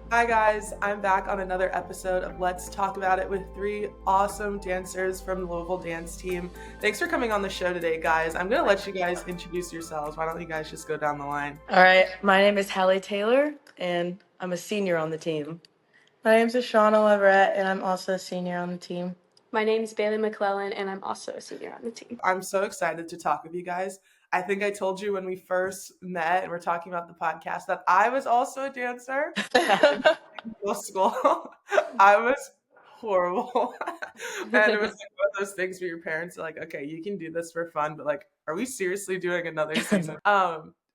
Hi guys, I'm back on another episode of Let's Talk About It with three awesome dancers from the Louisville Dance Team. Thanks for coming on the show today, guys. I'm going to let you guys introduce yourselves. Why don't you guys just go down the line? All right, my name is Hallie Taylor, and I'm a senior on the team. My name's Ashana Leverett, and I'm also a senior on the team. My name is Bailey McClellan, and I'm also a senior on the team. I'm so excited to talk with you guys. I think I told you when we first met and we're talking about the podcast that I was also a dancer in middle school. I was horrible. And it was like one of those things where your parents are like, okay, you can do this for fun, but like, are we seriously doing another season?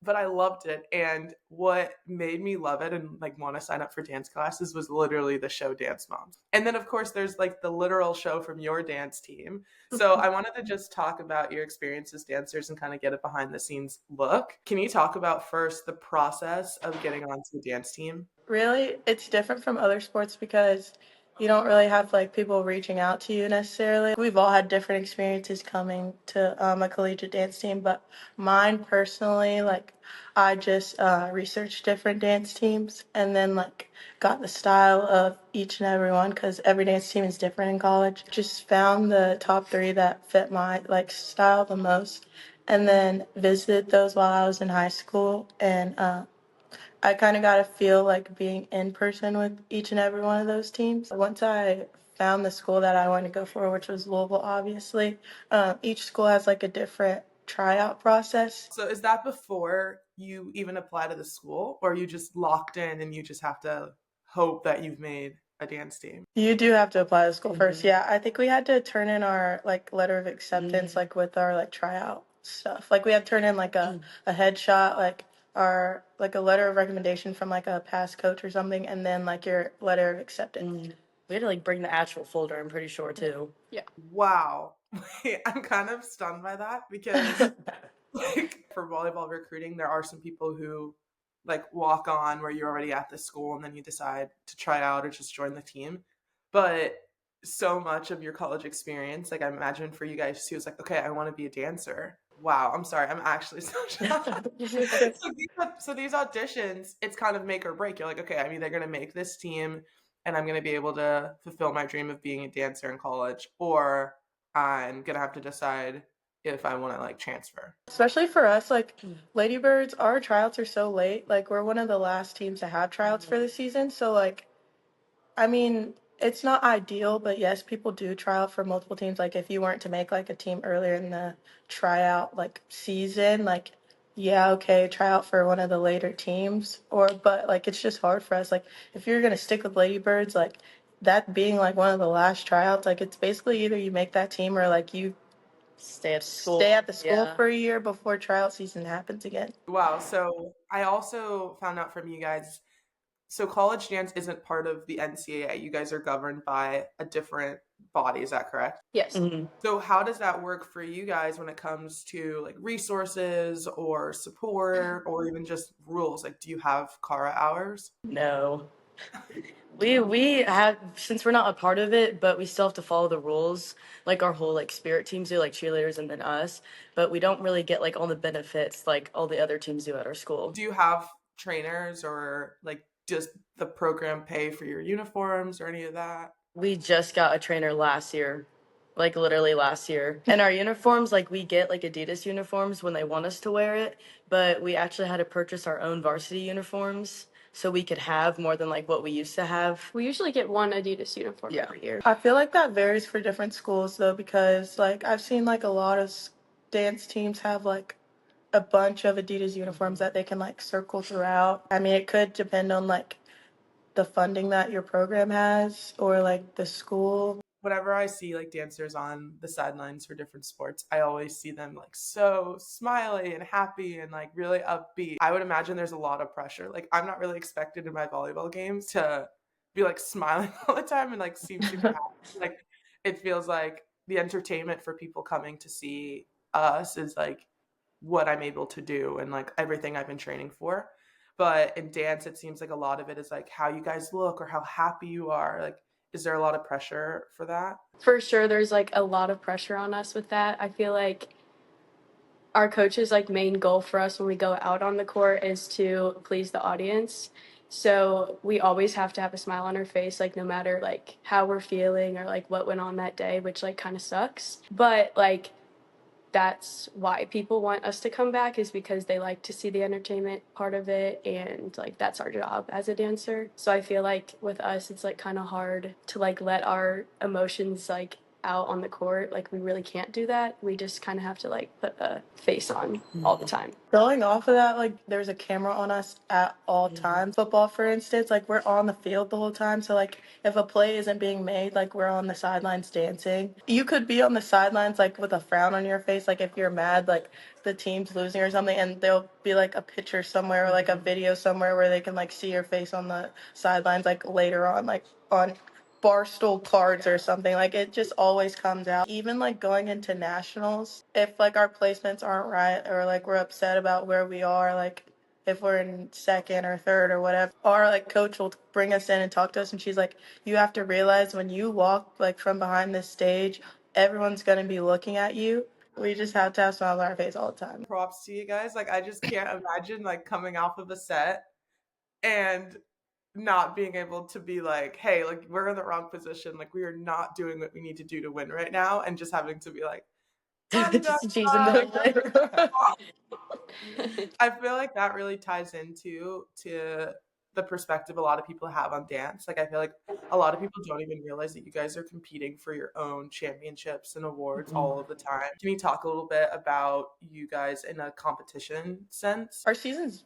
But I loved it. And what made me love it and like want to sign up for dance classes was literally the show Dance Moms. And then of course there's like the literal show from your dance team. So I wanted to just talk about your experience as dancers and kind of get a behind the scenes look. Can you talk about first the process of getting onto the dance team? Really, it's different from other sports because you don't really have like people reaching out to you necessarily. We've all had different experiences coming to a collegiate dance team, but mine personally, like I just researched different dance teams and then like got the style of each and every one because every dance team is different in college. Just found the top three that fit my like style the most, and then visited those while I was in high school and. I kind of got to feel like being in person with each and every one of those teams. Once I found the school that I wanted to go for, which was Louisville, obviously, each school has like a different tryout process. So is that before you even apply to the school, or are you just locked in and you just have to hope that you've made a dance team? You do have to apply to school first. Yeah, I think we had to turn in our like letter of acceptance, like with our like tryout stuff. Like we had to turn in like a headshot, like our like a letter of recommendation from like a past coach or something, and then like your letter of acceptance. We had to like bring the actual folder, I'm pretty sure, too. Wow. Wait, I'm kind of stunned by that because like for volleyball recruiting, there are some people who like walk on where you're already at the school and then you decide to try out or just join the team. But so much of your college experience, like I imagine for you guys too, is like, okay, I want to be a dancer. Wow, I'm sorry, I'm actually so shocked. So these auditions, it's kind of make or break. You're like, okay, I'm either gonna make this team and I'm gonna be able to fulfill my dream of being a dancer in college, or I'm gonna have to decide if I want to like transfer. Especially for us, like Ladybirds, our tryouts are so late. Like we're one of the last teams to have tryouts for the season. So like, I mean, it's not ideal, but yes, people do try out for multiple teams. Like if you weren't to make like a team earlier in the tryout like season, like yeah, okay, try out for one of the later teams. Or but like it's just hard for us. Like if you're gonna stick with Ladybirds, like that being like one of the last tryouts, like it's basically either you make that team or like you Stay at school. stay at the school Yeah. for a year before tryout season happens again. Wow. So I also found out from you guys, so college dance isn't part of the NCAA. You guys are governed by a different body. Is that correct? Yes. Mhm. So how does that work for you guys when it comes to like resources or support or even just rules? Like, do you have Kara hours? No. We have, since we're not a part of it, but we still have to follow the rules, like our whole like spirit teams do, like cheerleaders and then us. But we don't really get like all the benefits like all the other teams do at our school. Do you have trainers or like does the program pay for your uniforms or any of that? We just got a trainer last year, like literally last year. And our uniforms, like we get like Adidas uniforms when they want us to wear it, but we actually had to purchase our own varsity uniforms so we could have more than like what we used to have. We usually get one Adidas uniform Yeah. every year. I feel like that varies for different schools though, because like I've seen like a lot of dance teams have like a bunch of Adidas uniforms that they can like circle throughout. I mean, it could depend on like the funding that your program has or like the school. Whenever I see like dancers on the sidelines for different sports, I always see them like so smiley and happy and like really upbeat. I would imagine there's a lot of pressure. Like I'm not really expected in my volleyball games to be like smiling all the time and like seem super happy. Like it feels like the entertainment for people coming to see us is like what I'm able to do and like everything I've been training for. But in dance, it seems like a lot of it is like how you guys look or how happy you are. Like, is there a lot of pressure for that? For sure, there's like a lot of pressure on us with that. I feel like our coach's like main goal for us when we go out on the court is to please the audience. So we always have to have a smile on our face, like no matter like how we're feeling or like what went on that day, which like kind of sucks. But like that's why people want us to come back, is because they like to see the entertainment part of it, and like that's our job as a dancer. So I feel like with us it's like kind of hard to like let our emotions like out on the court. Like we really can't do that. We just kind of have to like put a face on all the time. Going off of that, like there's a camera on us at all times. Football, for instance, like we're on the field the whole time. So like if a play isn't being made, like we're on the sidelines dancing. You could be on the sidelines like with a frown on your face, like if you're mad, like the team's losing or something, and there'll be like a picture somewhere or like a video somewhere where they can like see your face on the sidelines, like later on, like on barstool cards or something. Like it just always comes out. Even like going into nationals, if like our placements aren't right or like we're upset about where we are, like if we're in second or third or whatever, our like coach will bring us in and talk to us, and she's like, you have to realize when you walk like from behind this stage, everyone's gonna be looking at you. We just have to have smiles on our face all the time. Props to you guys. Like, I just can't imagine like coming off of a set and not being able to be like, hey, like we're in the wrong position. Like we are not doing what we need to do to win right now, and just having to be like, Just cheesing the I feel like that really ties into the perspective a lot of people have on dance. Like I feel like a lot of people don't even realize that you guys are competing for your own championships and awards all of the time. Can you talk a little bit about you guys in a competition sense? Our season's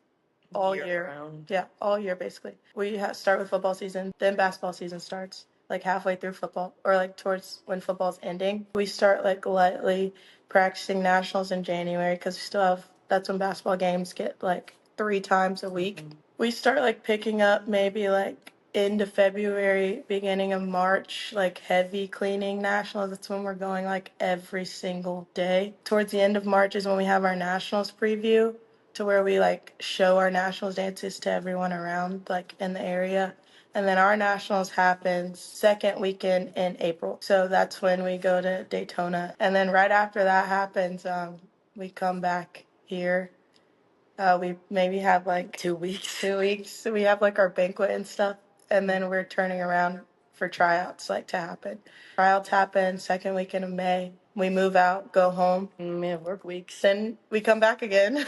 all year. Yeah, all year basically. We start with football season, then basketball season starts like halfway through football or like towards when football's ending. We start like lightly practicing nationals in January because we still have, that's when basketball games get like 3 times a week. We start like picking up maybe like end of February, beginning of March, like heavy cleaning nationals. That's when we're going like every single day. Towards the end of March is when we have our nationals preview, to where we like show our nationals dances to everyone around like in the area. And then our nationals happens second weekend in April. So that's when we go to Daytona. And then right after that happens, we come back here. We maybe have like 2 weeks. 2 weeks. So we have like our banquet and stuff. And then we're turning around for tryouts like to happen. Tryouts happen second weekend of May. We move out, go home. We have work weeks. Then we come back again,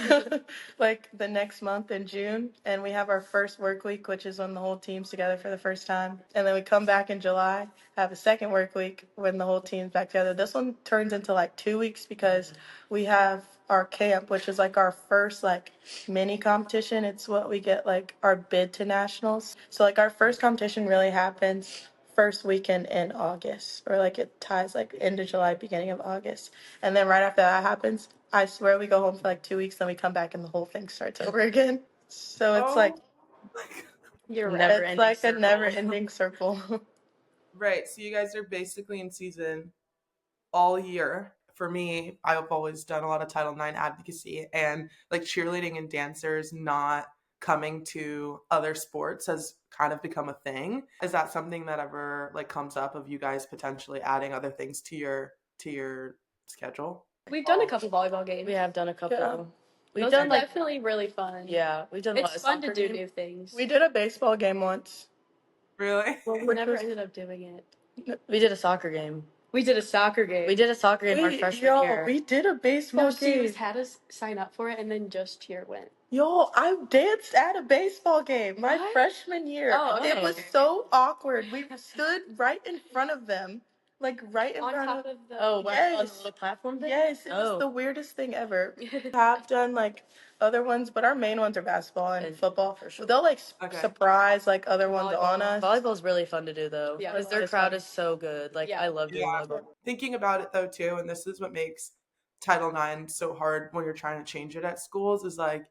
like the next month in June, and we have our first work week, which is when the whole team's together for the first time. And then we come back in July, have a second work week when the whole team's back together. This one turns into like 2 weeks because we have our camp, which is like our first like mini competition. It's what we get like our bid to nationals. So like our first competition really happens first weekend in August, or like it ties like end of July, beginning of August. And then right after that happens, I swear we go home for like 2 weeks, then we come back and the whole thing starts over again. So it's like, You're right. Never it's ending like a circle. never ending circle. Right. So you guys are basically in season all year. For me, I've always done a lot of Title IX advocacy, and like cheerleading and dancers not coming to other sports has kind of become a thing. Is that something that ever like comes up of you guys potentially adding other things to your schedule? We've done a couple volleyball games. We have done a couple. Yeah. We've Those done are like definitely really fun. yeah, we've done a lot It's of fun to soccer do games. new things. We did a baseball game once. Really? Well, we Which never was- ended up doing it. We did a soccer game. We did a soccer game. We did a soccer game our Wait, freshman yo, year. we did a baseball No, game. Steve had us sign up for it, and then just cheer went. Yo, I danced at a baseball game my What? freshman year. Oh, It okay. was so awkward. We stood right in front of them. Like right in On front top of of the. Oh, Yes. on the little platform thing? Yes, it Oh. was the weirdest thing ever. We have done like other ones, but our main ones are basketball and And football. for sure. They'll like Okay. surprise like other ones on Volleyball. us. Volleyball's really fun to do though. Yeah. Because their It's crowd fun. is so good. Like Yeah. I love doing Yeah. volleyball. Thinking about it though too, and this is what makes Title IX so hard when you're trying to change it at schools, is like,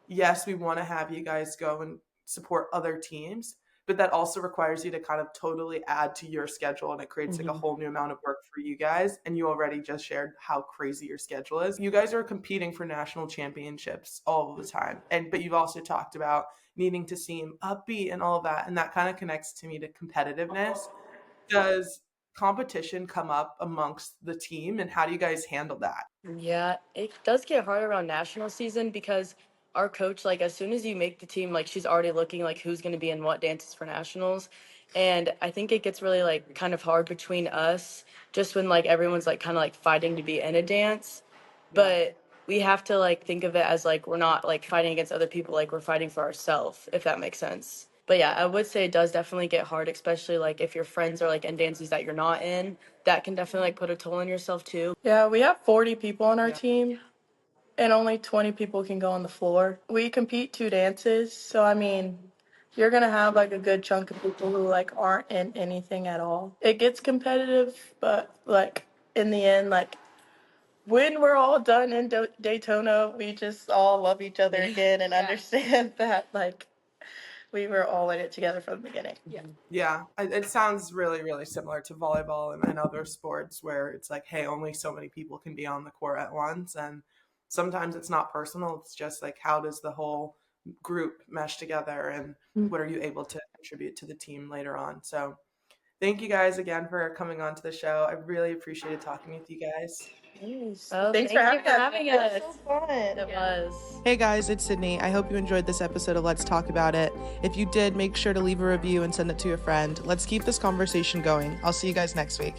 yes, we want to have you guys go and support other teams, but that also requires you to kind of totally add to your schedule, and it creates like a whole new amount of work for you guys. And you already just shared how crazy your schedule is. You guys are competing for national championships all the time, but you've also talked about needing to seem upbeat and all of that, and that kind of connects to me to competitiveness. Does competition come up amongst the team, and how do you guys handle that? Yeah, it does get hard around national season because our coach, like as soon as you make the team, like she's already looking like who's going to be in what dances for nationals. And I think it gets really like kind of hard between us just when like everyone's like kind of like fighting to be in a dance. But we have to like think of it as like we're not like fighting against other people, like we're fighting for ourselves, if that makes sense. But yeah, I would say it does definitely get hard, especially like if your friends are like in dances that you're not in. That can definitely like put a toll on yourself too. Yeah, we have 40 people on our team, and only 20 people can go on the floor. We compete 2 dances, so I mean, you're gonna have like a good chunk of people who like aren't in anything at all. It gets competitive, but like in the end, like when we're all done in Daytona, we just all love each other again and understand that like we were all in it together from the beginning. Yeah, it sounds really, really similar to volleyball and other sports where it's like, hey, only so many people can be on the court at once. And sometimes it's not personal. It's just like, how does the whole group mesh together and what are you able to contribute to the team later on? So thank you guys again for coming on to the show. I really appreciated talking with you guys. Oh, Thanks for having us. us. It was so fun. It was. Hey guys, it's Sydney. I hope you enjoyed this episode of Let's Talk About It. If you did, make sure to leave a review and send it to a friend. Let's keep this conversation going. I'll see you guys next week.